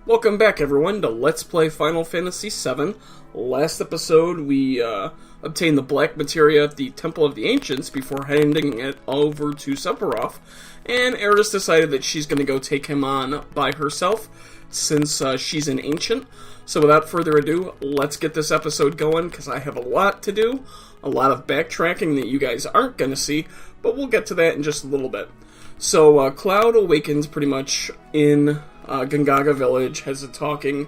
Welcome back, everyone, to Let's Play Final Fantasy VII. Last episode, we obtained the Black Materia at the Temple of the Ancients before handing it over to Sephiroth, and Eris decided that she's going to go take him on by herself, since she's an Ancient. So without further ado, let's get this episode going, because I have a lot to do, a lot of backtracking that you guys aren't going to see, but we'll get to that in just a little bit. So, Cloud awakens pretty much in Genova village, has a talking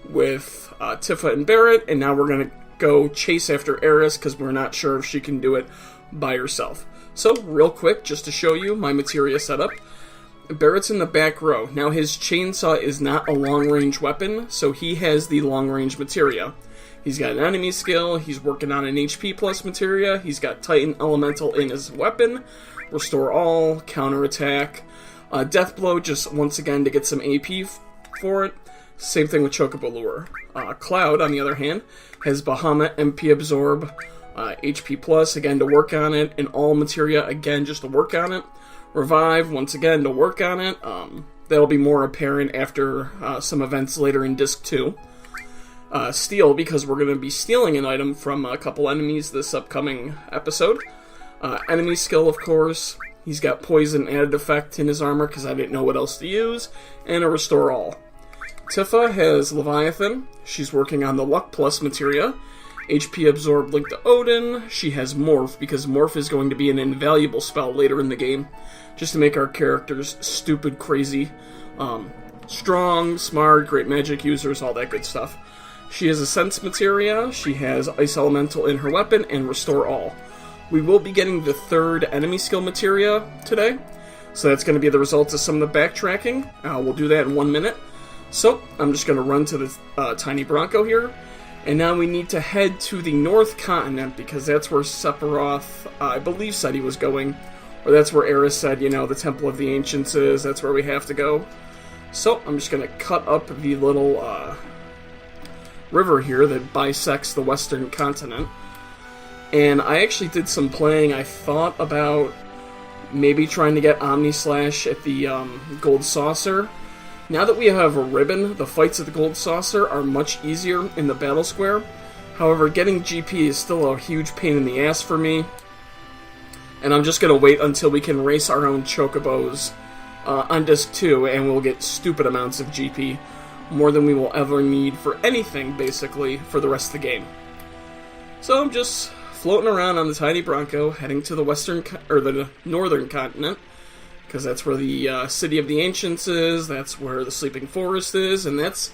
with Tifa and Barrett, and now we're going to go chase after Eris, because we're not sure if she can do it by herself. So, real quick, just to show you my Materia setup, Barrett's in the back row. Now, his chainsaw is not a long-range weapon, so he has the long-range Materia. He's got an enemy skill, he's working on an HP plus Materia, he's got Titan Elemental in his weapon, Restore All, Counterattack, Death Blow, just once again to get some AP for it. Same thing with Chocobo Lure. Cloud, on the other hand, has Bahamut, MP Absorb, HP plus, again to work on it, and All Materia, again just to work on it. Revive, once again to work on it. That'll be more apparent after some events later in Disc 2. Steal, because we're going to be stealing an item from a couple enemies this upcoming episode. Enemy skill, of course. He's got poison added effect in his armor because I didn't know what else to use. And a Restore All. Tifa has Leviathan. She's working on the Luck Plus Materia. HP Absorb Link to Odin. She has Morph because Morph is going to be an invaluable spell later in the game. Just to make our characters stupid, crazy, strong, smart, great magic users, all that good stuff. She has a Sense Materia. She has Ice Elemental in her weapon and Restore All. We will be getting the third enemy skill Materia today, so that's going to be the result of some of the backtracking. We'll do that in 1 minute. So, I'm just going to run to the Tiny Bronco here, and now we need to head to the North Continent, because that's where Sephiroth, I believe, said he was going, or that's where Eris said, you know, the Temple of the Ancients is, that's where we have to go. So, I'm just going to cut up the little river here that bisects the Western Continent. And I actually did some playing. I thought about maybe trying to get Omni Slash at the Gold Saucer. Now that we have a ribbon, the fights at the Gold Saucer are much easier in the Battle Square. However, getting GP is still a huge pain in the ass for me. And I'm just going to wait until we can race our own chocobos on Disc 2, and we'll get stupid amounts of GP. More than we will ever need for anything, basically, for the rest of the game. So I'm just floating around on the Tiny Bronco, heading to the the Northern Continent, because that's where the City of the Ancients is, that's where the Sleeping Forest is, and that's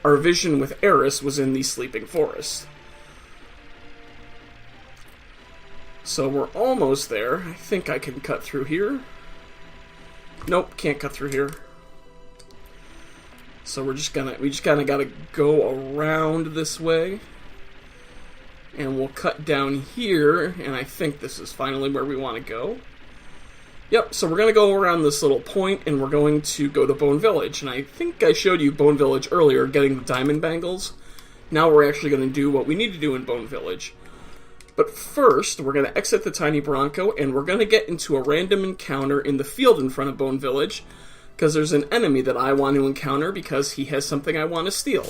our vision with Eris was in the Sleeping Forest. So we're almost there. I think I can cut through here. Nope, can't cut through here. So we just kind of gotta go around this way. And we'll cut down here, and I think this is finally where we want to go. Yep, so we're going to go around this little point, and we're going to go to Bone Village. And I think I showed you Bone Village earlier, getting the diamond bangles. Now we're actually going to do what we need to do in Bone Village. But first, we're going to exit the Tiny Bronco, and we're going to get into a random encounter in the field in front of Bone Village, because there's an enemy that I want to encounter because he has something I want to steal.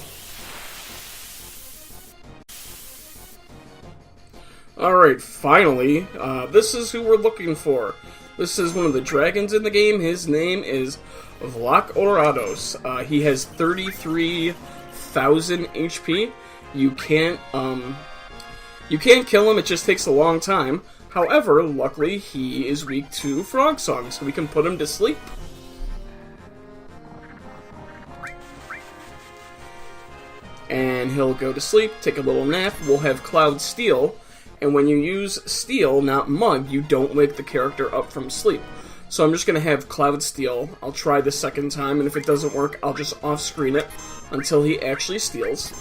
Alright, finally, this is who we're looking for. This is one of the dragons in the game. His name is Vlak Orados. He has 33,000 HP. You can't kill him, it just takes a long time. However, luckily, he is weak to Frog Song, so we can put him to sleep. And he'll go to sleep, take a little nap. We'll have Cloud steal. And when you use Steal, not Mug, you don't wake the character up from sleep. So I'm just going to have Cloud steal. I'll try the second time, and if it doesn't work, I'll just off-screen it until he actually steals.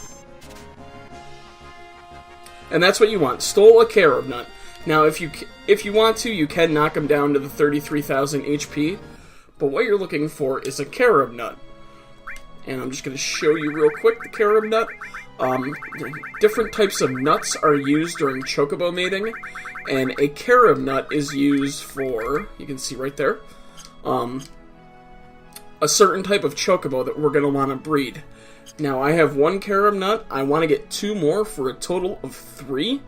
And that's what you want. Stole a Carob Nut. Now, if you want to, you can knock him down to the 33,000 HP. But what you're looking for is a Carob Nut. And I'm just going to show you real quick the Carob Nut. Different types of nuts are used during chocobo mating, and a carob nut is used for, you can see right there, a certain type of chocobo that we're going to want to breed. Now, I have 1 Carob Nut. I want to get 2 more for a total of 3,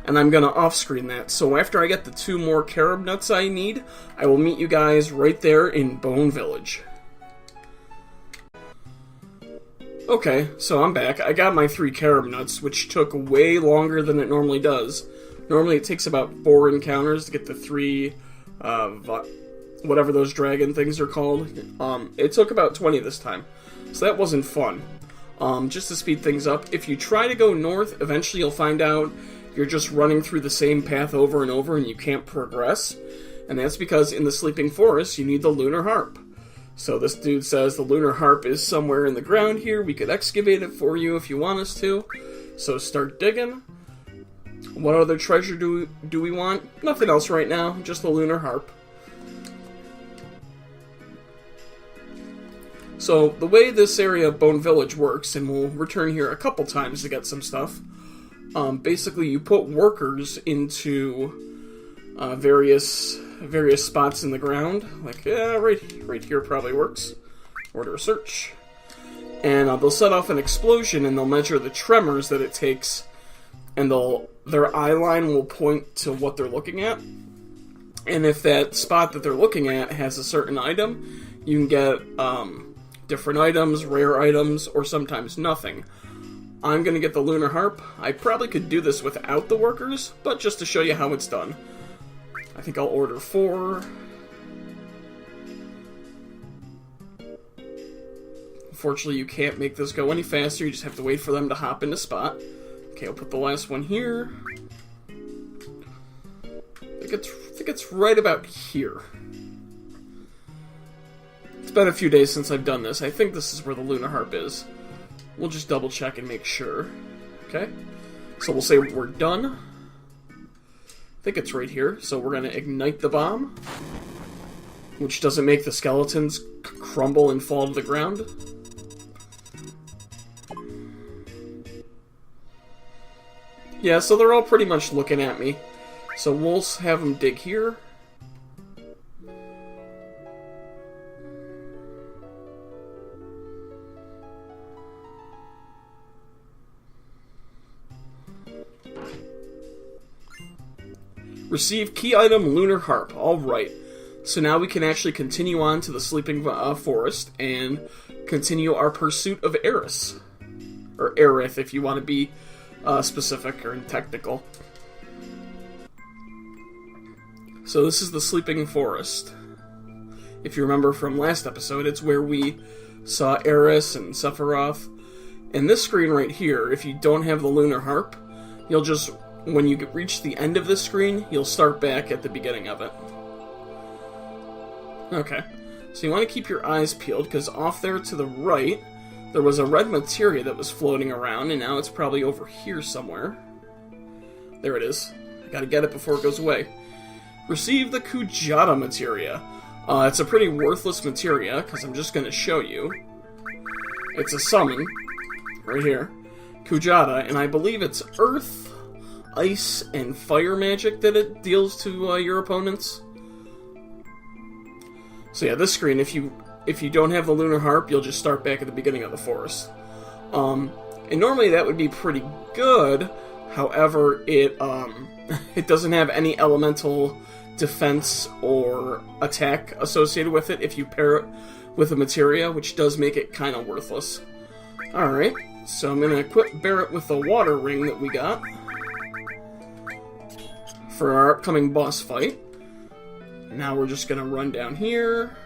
and I'm going to off-screen that. So after I get the 2 more Carob Nuts I need, I will meet you guys right there in Bone Village. Okay, so I'm back. I got my 3 Carob Nuts, which took way longer than it normally does. Normally it takes about 4 encounters to get the 3, whatever those dragon things are called. It took about 20 this time, so that wasn't fun. Just to speed things up, if you try to go north, eventually you'll find out you're just running through the same path over and over and you can't progress. And that's because in the Sleeping Forest, you need the Lunar Harp. So this dude says the Lunar Harp is somewhere in the ground here. We could excavate it for you if you want us to. So start digging. What other treasure do we want? Nothing else right now, just the Lunar Harp. So, the way this area of Bone Village works, and we'll return here a couple times to get some stuff, basically you put workers into various spots in the ground. Like, right here probably works. Order a search. And they'll set off an explosion, and they'll measure the tremors that it takes, and their eye line will point to what they're looking at. And if that spot that they're looking at has a certain item, you can get different items, rare items, or sometimes nothing. I'm going to get the Lunar Harp. I probably could do this without the workers, but just to show you how it's done. I think I'll order 4. Unfortunately, you can't make this go any faster. You just have to wait for them to hop into spot. Okay, I'll put the last one here. I think it's right about here. It's been a few days since I've done this. I think this is where the Lunar Harp is. We'll just double check and make sure. Okay. So we'll say we're done. I think it's right here. So we're going to ignite the bomb, which doesn't make the skeletons crumble and fall to the ground. Yeah, so they're all pretty much looking at me. So we'll have them dig here. Receive key item Lunar Harp. Alright. So now we can actually continue on to the Sleeping Forest and continue our pursuit of Eris. Or Aerith, if you want to be specific or technical. So this is the Sleeping Forest. If you remember from last episode, it's where we saw Eris and Sephiroth. And this screen right here, if you don't have the Lunar Harp, you'll just... when you reach the end of this screen, you'll start back at the beginning of it. Okay, so you want to keep your eyes peeled, because off there to the right, there was a red materia that was floating around, and now it's probably over here somewhere. There it is. I gotta get it before it goes away. Receive the Kujata materia. It's a pretty worthless materia, because I'm just going to show you. It's a summon, right here. Kujata, and I believe it's Earth, Ice, and Fire magic that it deals to your opponents. So yeah, this screen, if you don't have the Lunar Harp, you'll just start back at the beginning of the forest. And normally that would be pretty good. However, it it doesn't have any elemental defense or attack associated with it if you pair it with a materia, which does make it kind of worthless. Alright, so I'm going to equip Barret with the water ring that we got for our upcoming boss fight. Now we're just going to run down here.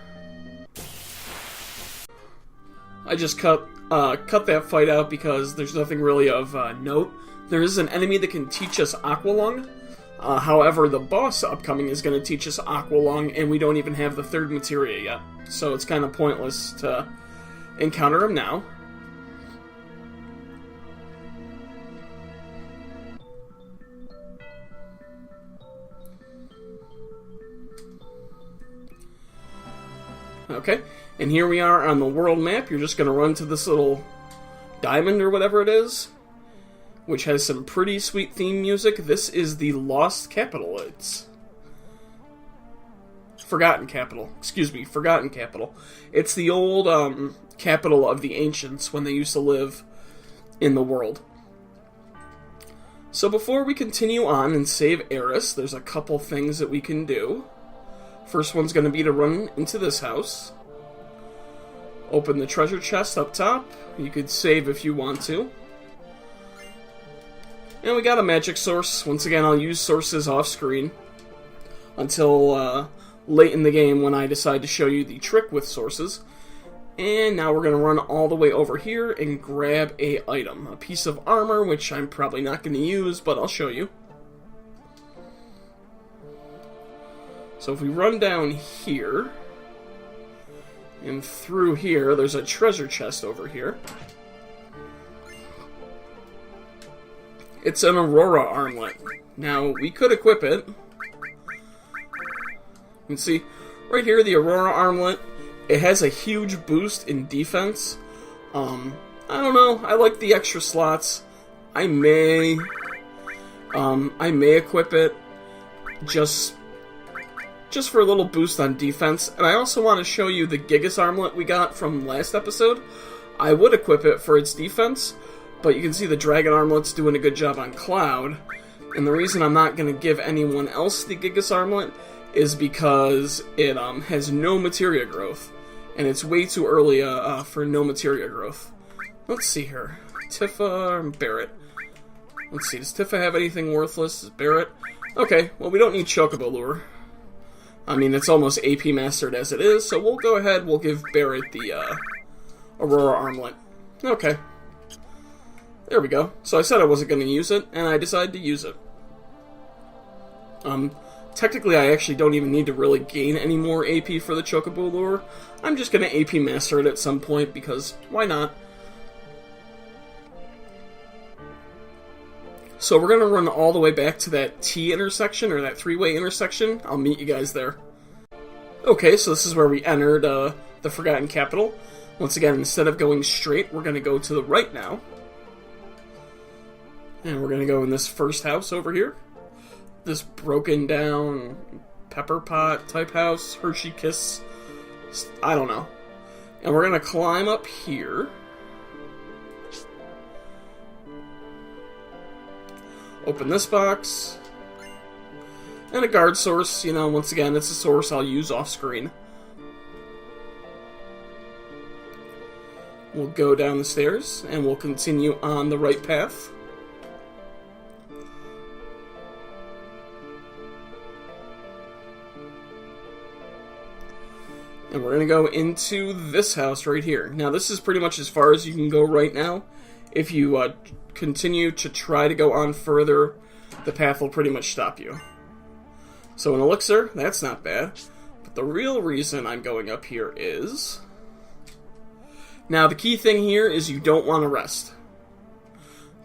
I just cut that fight out because there's nothing really of note. There is an enemy that can teach us Aqua Lung. However, the boss upcoming is going to teach us Aqua Lung, and we don't even have the third materia yet. So it's kind of pointless to encounter him now. Okay, and here we are on the world map. You're just going to run to this little diamond or whatever it is, which has some pretty sweet theme music. This is the Lost Capital. It's Forgotten Capital. Excuse me, Forgotten Capital. It's the old capital of the ancients when they used to live in the world. So before we continue on and save Eris, there's a couple things that we can do. First one's going to be to run into this house. Open the treasure chest up top. You could save if you want to. And we got a magic source. Once again, I'll use sources off screen until late in the game when I decide to show you the trick with sources. And now we're going to run all the way over here and grab a item. A piece of armor, which I'm probably not going to use, but I'll show you. So if we run down here, and through here, there's a treasure chest over here. It's an Aurora Armlet. Now, we could equip it. You can see, right here, the Aurora Armlet. It has a huge boost in defense. I don't know. I like the extra slots. I may equip it just for a little boost on defense. And I also want to show you the Gigas Armlet we got from last episode. I would equip it for its defense, but you can see the Dragon Armlet's doing a good job on Cloud. And the reason I'm not going to give anyone else the Gigas Armlet is because it has no materia growth. And it's way too early for no materia growth. Let's see here. Tifa and Barret. Let's see, does Tifa have anything worthless? Is Barret? Okay, well we don't need Chocobo Lure. I mean, it's almost AP mastered as it is, so we'll go ahead, we'll give Barret the Aurora Armlet. Okay. There we go. So I said I wasn't going to use it, and I decided to use it. Technically, I actually don't even need to really gain any more AP for the Chocobo Lure. I'm just going to AP Master it at some point, because why not? So we're going to run all the way back to that T intersection, or that three-way intersection. I'll meet you guys there. Okay, so this is where we entered the Forgotten Capital. Once again, instead of going straight, we're going to go to the right now. And we're going to go in this first house over here. This broken down pepper pot type house, Hershey Kiss, I don't know. And we're going to climb up here. Open this box. And a guard source, you know, once again, it's a source I'll use off screen. We'll go down the stairs, and we'll continue on the right path. And we're going to go into this house right here. Now, this is pretty much as far as you can go right now. If you continue to try to go on further, the path will pretty much stop you. So an elixir, that's not bad. But the real reason I'm going up here is... Now, the key thing here is you don't want to rest.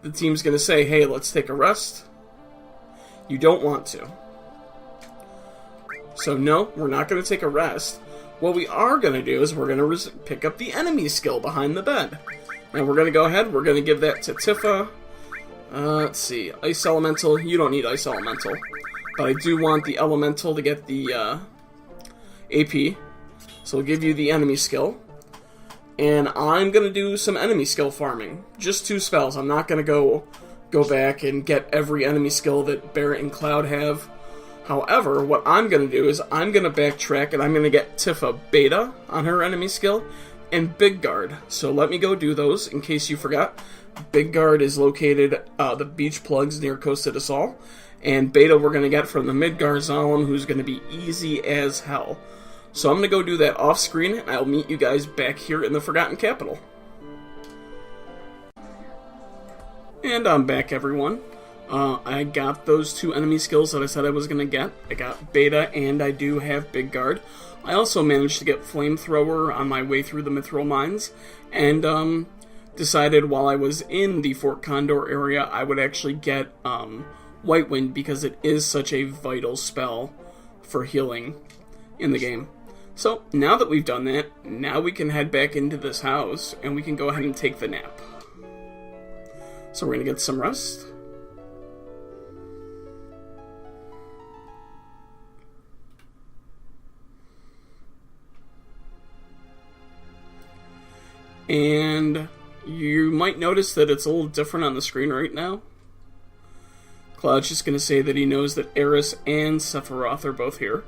The team's going to say, hey, let's take a rest. You don't want to. So no, we're not going to take a rest. What we are going to do is we're going to pick up the enemy skill behind the bed. And we're going to go ahead, we're going to give that to Tifa. Let's see, Ice Elemental, you don't need Ice Elemental. But I do want the Elemental to get the AP. So we'll give you the enemy skill. And I'm going to do some enemy skill farming. Just 2 spells. I'm not going to go back and get every enemy skill that Barret and Cloud have. However, what I'm going to do is I'm going to backtrack and I'm going to get Tifa Beta on her enemy skill and Big Guard. So let me go do those in case you forgot. Big Guard is located the beach plugs near Costa de Sol. And Beta we're going to get from the Midgar Zalem, who's going to be easy as hell. So I'm going to go do that off screen and I'll meet you guys back here in the Forgotten Capital. And I'm back, everyone. I got those 2 enemy skills that I said I was going to get. I got Beta, and I do have Big Guard. I also managed to get Flamethrower on my way through the Mithril Mines, and decided while I was in the Fort Condor area, I would actually get White Wind, because it is such a vital spell for healing in the game. So, now that we've done that, now we can head back into this house, and we can go ahead and take the nap. So we're going to get some rest. And you might notice that it's a little different on the screen right now. Cloud's just going to say that he knows that Eris and Sephiroth are both here.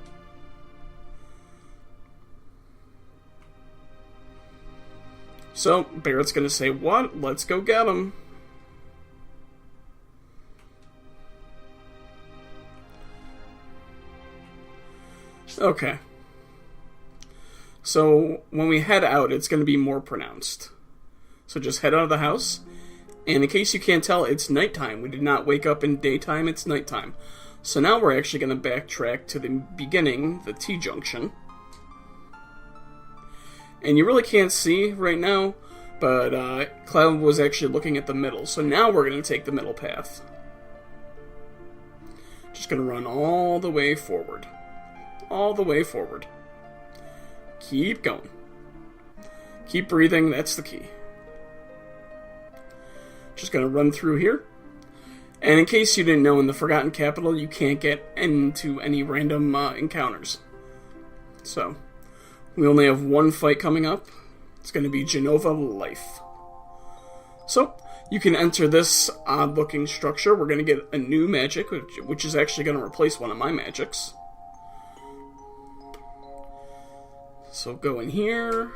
So, Barrett's going to say, what? Let's go get him. Okay. So, when we head out, it's going to be more pronounced. So just head out of the house. And in case you can't tell, it's nighttime. We did not wake up in daytime, it's nighttime. So now we're actually going to backtrack to the beginning, the T-junction. And you really can't see right now, but Cloud was actually looking at the middle. So now we're going to take the middle path. Just going to run all the way forward. All the way forward. Keep going. Keep breathing, that's the key. Just going to run through here. And in case you didn't know, in the Forgotten Capital, you can't get into any random encounters. So, we only have one fight coming up. It's going to be Genova Life. So, you can enter this odd-looking structure. We're going to get a new magic, which is actually going to replace one of my magics. So, go in here.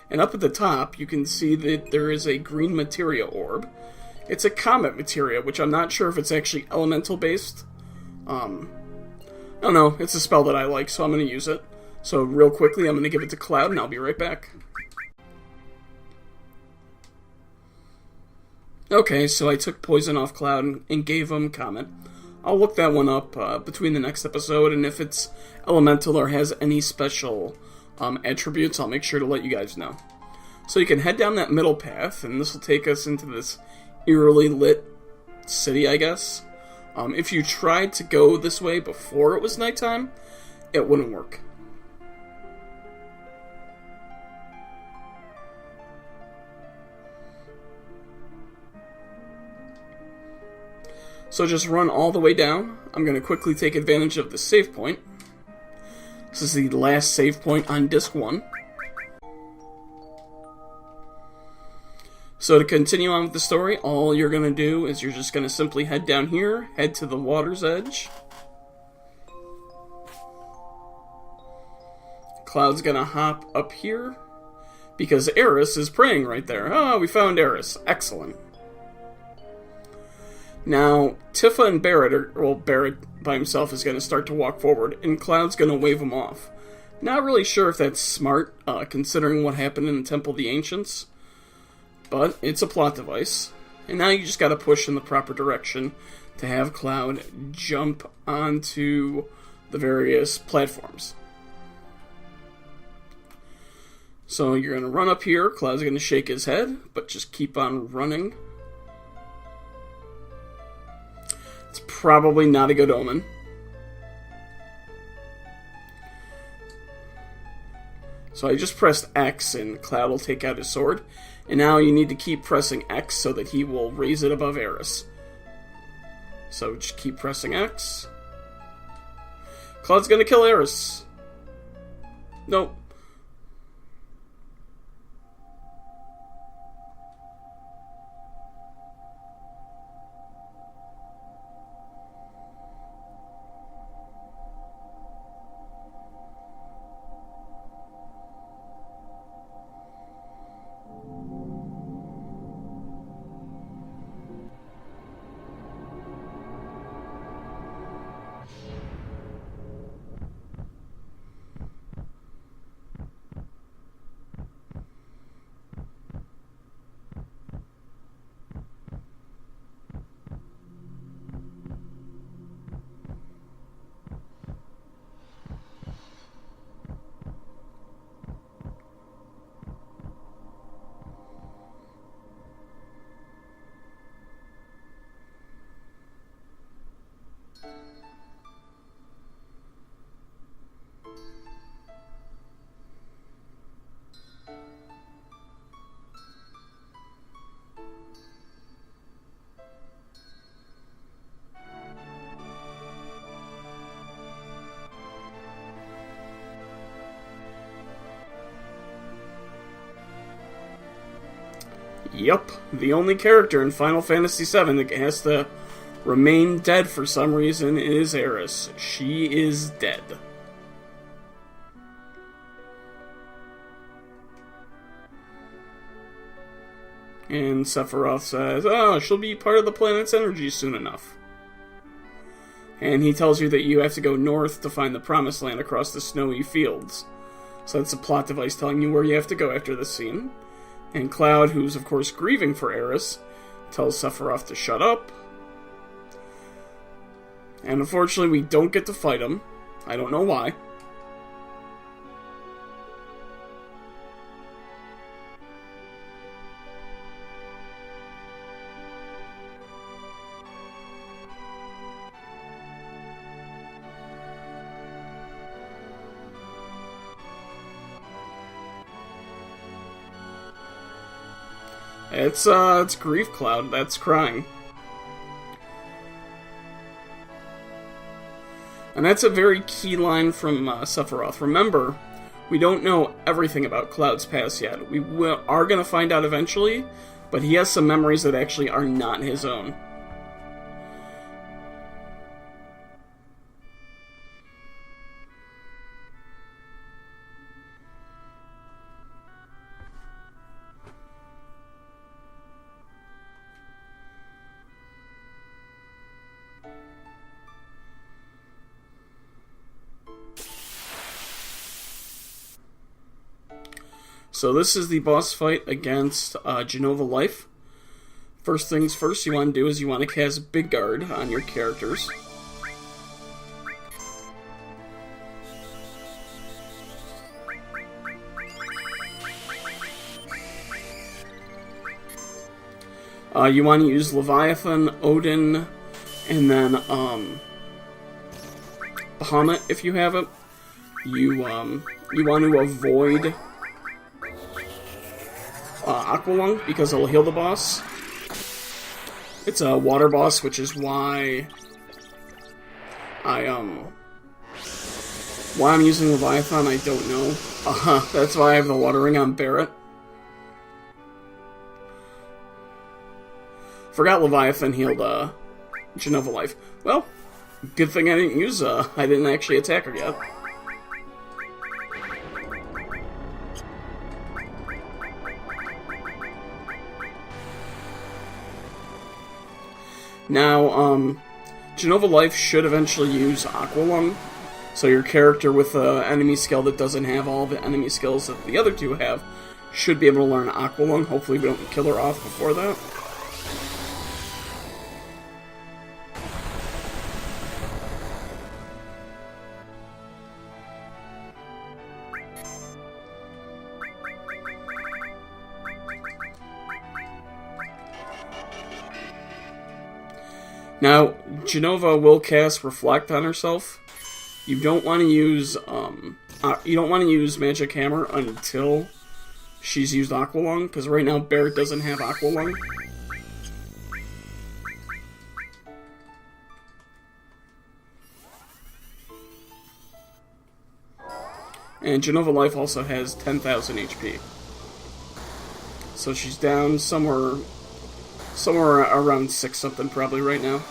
And up at the top, you can see that there is a green Materia orb. It's a comet Materia, which I'm not sure if it's actually elemental-based. I don't know, it's a spell that I like, so I'm going to use it. So real quickly, I'm going to give it to Cloud, and I'll be right back. Okay, so I took poison off Cloud and gave him Comet. I'll look that one up between the next episode, and if it's elemental or has any special attributes, I'll make sure to let you guys know. So you can head down that middle path, and this will take us into this eerily lit city, I guess. If you tried to go this way before it was nighttime, it wouldn't work. So just run all the way down. I'm going to quickly take advantage of the save point. This is the last save point on Disc 1. So to continue on with the story, all you're going to do is you're just going to simply head down here, head to the water's edge. Cloud's going to hop up here, because Eris is praying right there. Oh, we found Eris. Excellent. Now, Tifa and Barrett Barrett by himself is going to start to walk forward, and Cloud's going to wave him off. Not really sure if that's smart, considering what happened in the Temple of the Ancients, but it's a plot device. And now you just got to push in the proper direction to have Cloud jump onto the various platforms. So you're going to run up here, Cloud's going to shake his head, but just keep on running. It's probably not a good omen. So I just pressed X and Cloud will take out his sword. And now you need to keep pressing X so that he will raise it above Eris. So just keep pressing X. Cloud's gonna kill Eris. Nope. Yup, the only character in Final Fantasy VII that has to remain dead for some reason is Eris. She is dead. And Sephiroth says, oh, she'll be part of the planet's energy soon enough. And he tells you that you have to go north to find the Promised Land across the snowy fields. So that's a plot device telling you where you have to go after this scene. And Cloud, who's of course grieving for Eris, tells Sephiroth to shut up. And unfortunately we don't get to fight him. I don't know why. It's Grief Cloud that's crying. And that's a very key line from Sephiroth. Remember, we don't know everything about Cloud's past yet. We are going to find out eventually, but he has some memories that actually are not his own. So this is the boss fight against Genova Life. First things first, you want to do is you want to cast Big Guard on your characters. You want to use Leviathan, Odin, and then Bahamut if you have it. You want to avoid Aqualung, because it'll heal the boss. It's a water boss, which is why I'm using Leviathan, I don't know. That's why I have the water ring on Barret. Forgot Leviathan healed Genova Life. Well, good thing I didn't use I didn't actually attack her yet. Now, Genova Life should eventually use Aqualung, so your character with an enemy skill that doesn't have all the enemy skills that the other two have should be able to learn Aqualung. Hopefully we don't kill her off before that. Now, Genova will cast Reflect on herself. You don't want to use Magic Hammer until she's used Aqualung, because right now Barret doesn't have Aqualung. And Genova Life also has 10,000 HP. So she's down somewhere around 6 something probably right now.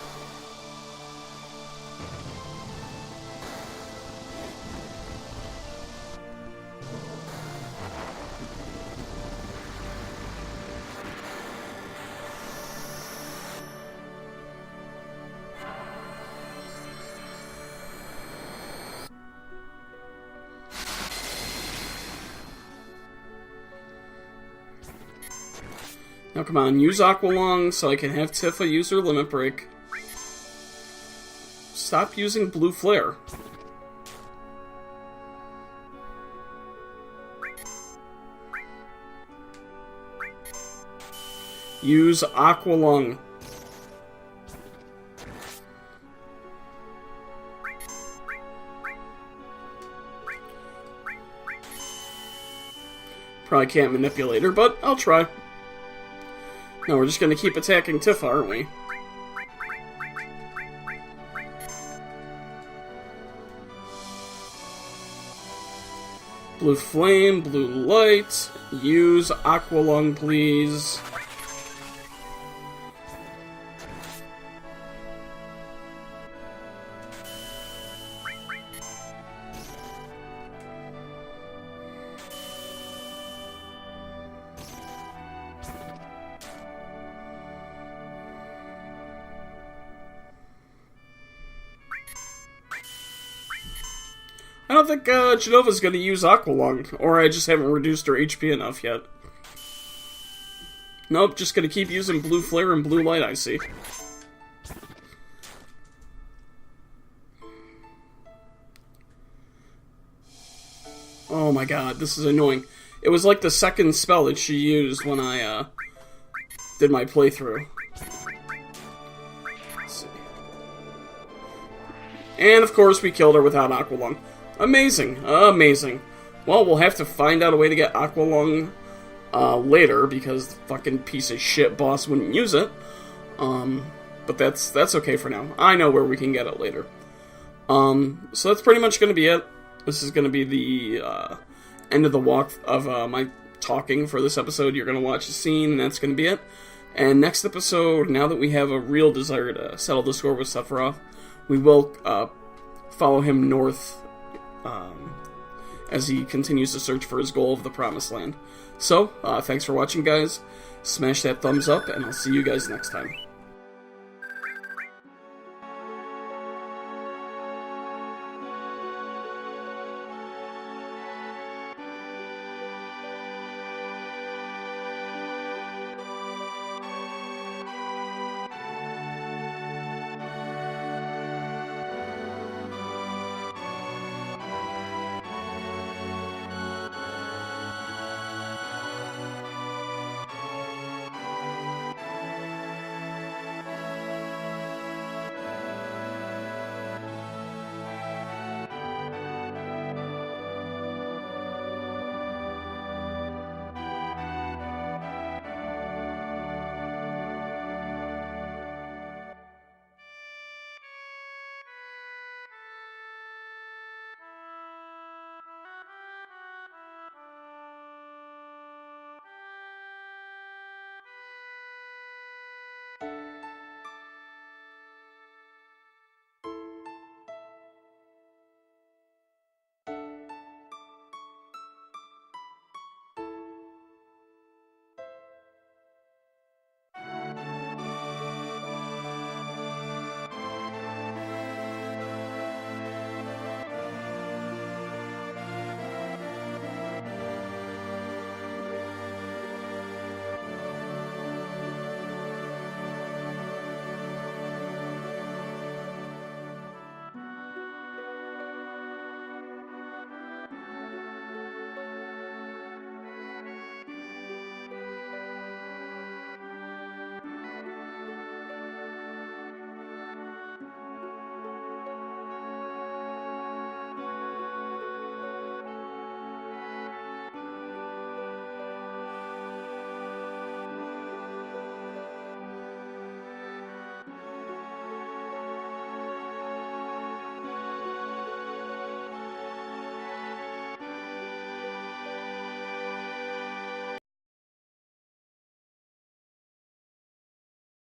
Now come on, use Aqualung so I can have Tifa use her Limit Break. Stop using Blue Flare. Use Aqualung. Probably can't manipulate her, but I'll try. No, we're just going to keep attacking Tifa, aren't we? Blue Flame, Blue Light. Use Aqualung, please. don't think Genova's going to use Aqualung, or I just haven't reduced her HP enough yet. Nope, just going to keep using Blue Flare and Blue Light, I see. Oh my god, this is annoying. It was like the second spell that she used when I did my playthrough. Let's see. And of course we killed her without Aqualung. Amazing, amazing. Well, we'll have to find out a way to get Aqualung later, because the fucking piece of shit boss wouldn't use it. But that's okay for now. I know where we can get it later. So that's pretty much going to be it. This is going to be the end of the walk of my talking for this episode. You're going to watch the scene, and that's going to be it. And next episode, now that we have a real desire to settle the score with Sephiroth, we will follow him north as he continues to search for his goal of the Promised Land. So, thanks for watching, guys. Smash that thumbs up, and I'll see you guys next time.